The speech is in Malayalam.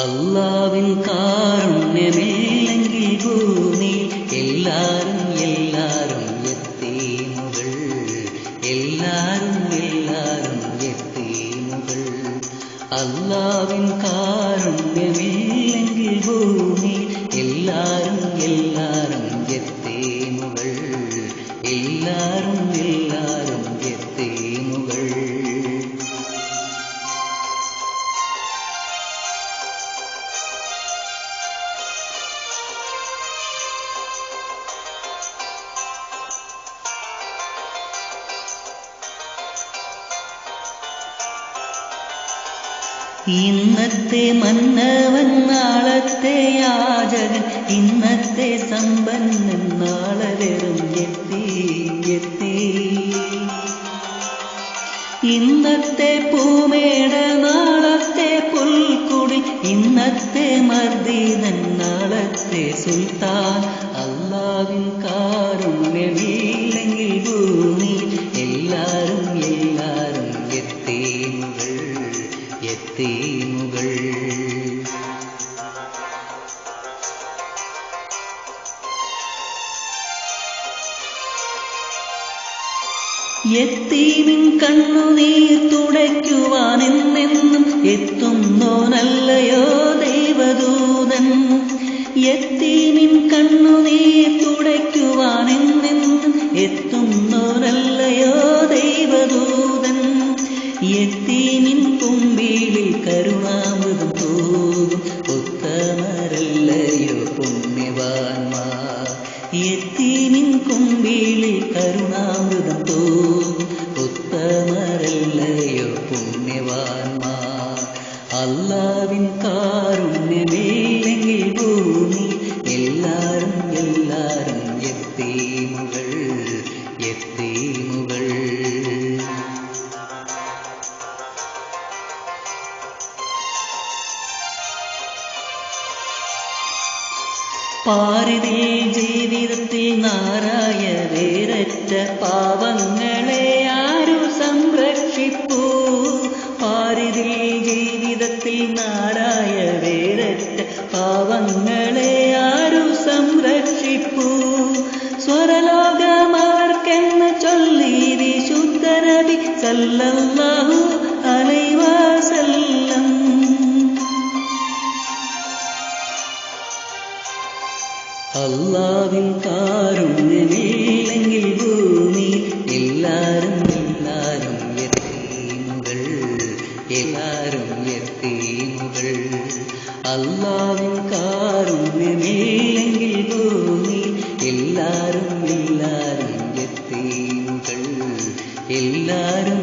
അല്ലാവിൻ കാരുണ്യമില്ലെങ്കിൽ ഭൂമി എല്ലാരും യത്തീമുകൾ, എല്ലാരും യത്തീമുകൾ. അല്ലാവിൻ കാരുണ്യമില്ലെങ്കിൽ ഭൂമി എല്ലാരും യത്തീമുകൾ, എല്ലാരും യത്തീമുകൾ. ഇന്നത്തെ മന്നവൻ നാളത്തെ യാചകൻ, ഇന്നത്തെ സമ്പന്നൻ നാളെ വെറും യത്തീം. ഇന്നത്തെ പൂമേട നാളത്തെ പുൽക്കുടി, ഇന്നത്തെ മർദീനൻ നാളത്തെ സുൽത്താൻ. അല്ലാവിൻ കാരുണ്യമില്ലെങ്കിൽ ഭൂമി എല്ലാരും യത്തീമുകൾ, യത്തീമുകൾ. യത്തീമിൻ കണ്ണുനീർ തുടയ്ക്കുവാൻ എന്നെന്നും എത്തുന്നോനല്ലയോ ദൈവദൂതൻ. യത്തീമിൻ കണ്ണുനീർ തുടയ്ക്കുവാൻ എന്നെന്നും എത്തുന്നോനല്ലയോ ദൈവദൂതൻ. യത്തീമിൻ കുമ്പിളിൽ കരുണാമൃതം തൂകും ഉത്തമരല്ലയോ പുണ്യവാന്മാർ. യത്തീമിൻ കുമ്പിളിൽ കരുണാമൃതം തൂകും ഉത്തമരല്ലയോ പുണ്യവാന്മാർ. അല്ലാവിൻ കാരുണ്യമില്ലെങ്കിൽ ഭൂമി എല്ലാരും യത്തീമുകൾ, യത്തീമുകൾ. പാരിതിൽ ജീവിതത്തിൽ നാരായ വേരറ്റ പാവങ്ങളെ ആരു സംരക്ഷിപ്പൂ. പാരിതിൽ ജീവിതത്തിൽ നാരായ വേരറ്റ പാവങ്ങളെ ആരു സംരക്ഷിപ്പൂ. സ്വരലോകമവർക്കെന്ന് ചൊല്ലി വിശുദ്ധ നബി സല്ലല്ലാഹു അലൈഹി വസല്ലം. അല്ലാവിൻ കാരുണ്യമില്ലെങ്കിൽ ഭൂമി എല്ലാരും യത്തീമുകൾ, എല്ലാരും യത്തീമുകൾ. അല്ലാവിൻ കാരുണ്യമില്ലെങ്കിൽ ഭൂമി എല്ലാരും യത്തീമുകൾ, എല്ലാരും